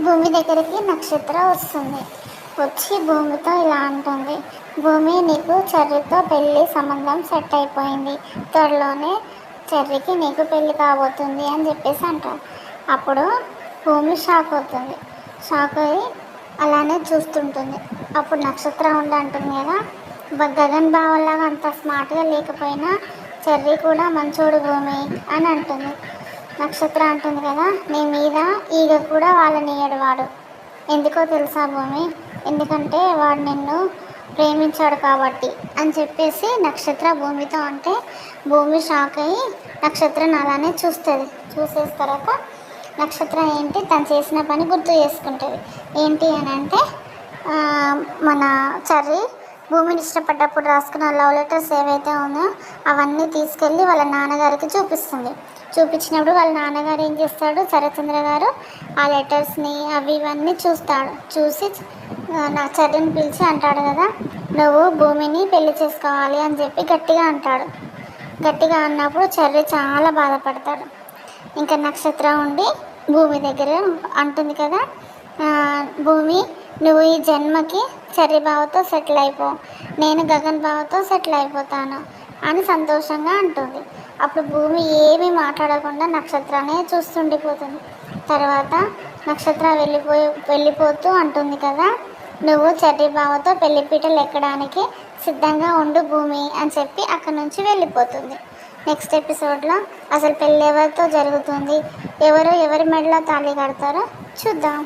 భూమి దగ్గరికి నక్షత్ర వస్తుంది. వచ్చి భూమితో ఇలా అంటుంది, భూమి నీకు చెర్రీతో పెళ్ళి సంబంధం సెట్ అయిపోయింది, త్వరలోనే చెర్రీకి నీకు పెళ్ళి కాబోతుంది అని చెప్పేసి అంటారు. అప్పుడు భూమి షాక్ అవుతుంది. షాక్ అయ్యి అలానే చూస్తుంటుంది. అప్పుడు నక్షత్ర ఉండి అంటుంది కదా, గగన్ బావలాగా అంత స్మార్ట్గా లేకపోయినా చెర్రీ కూడా మంచోడు భూమి అని అంటుంది. నక్షత్ర అంటుంది కదా, నీ మీద ఈగ కూడా వాళ్ళని ఏడవాడు. ఎందుకో తెలుసా భూమి, ఎందుకంటే వాడు నిన్ను ప్రేమించాడు కాబట్టి అని చెప్పేసి నక్షత్ర భూమితో అంటే భూమి షాక్ అయ్యి నక్షత్రాన్ని అలానే చూస్తుంది. చూసేసిన తర్వాత నక్షత్ర ఏంటి తను చేసిన పని గుర్తు చేసుకుంటుంది. ఏంటి అని అంటే మన చెర్రీ భూమిని ఇష్టపడ్డప్పుడు రాసుకున్న లవ్ లెటర్స్ ఏవైతే ఉన్నాయో అవన్నీ తీసుకెళ్ళి వాళ్ళ నాన్నగారికి చూపిస్తుంది. చూపించినప్పుడు వాళ్ళ నాన్నగారు ఏం చేస్తాడు, శరత్చంద్ర గారు ఆ లెటర్స్ని అవి ఇవన్నీ చూస్తాడు. చూసి నా చెర్రీని పిలిచి అంటాడు కదా, నువ్వు భూమిని పెళ్లి చేసుకోవాలి అని చెప్పి గట్టిగా అంటాడు. గట్టిగా అన్నప్పుడు చెర్రీ చాలా బాధపడతాడు. ఇంకా నక్షత్ర ఉండి భూమి దగ్గర అంటుంది కదా, భూమి నువ్వు ఈ జన్మకి చెర్రీ బావతో సెటిల్ అయిపో, నేను గగన్ బావతో సెటిల్ అయిపోతాను అని సంతోషంగా అంటుంది. అప్పుడు భూమి ఏమీ మాట్లాడకుండా నక్షత్రాన్ని చూస్తుండిపోతుంది. తర్వాత నక్షత్ర వెళ్ళిపోతూ అంటుంది కదా, నువ్వు చెర్రీ బావతో పెళ్లిపీటలు ఎక్కడానికి సిద్ధంగా ఉండు భూమి అని చెప్పి అక్కడి నుంచి వెళ్ళిపోతుంది. నెక్స్ట్ ఎపిసోడ్లో అసలు పెళ్ళి ఎవరితో జరుగుతుంది, ఎవరు ఎవరి మెడలో తాళి కడతారో చూద్దాం.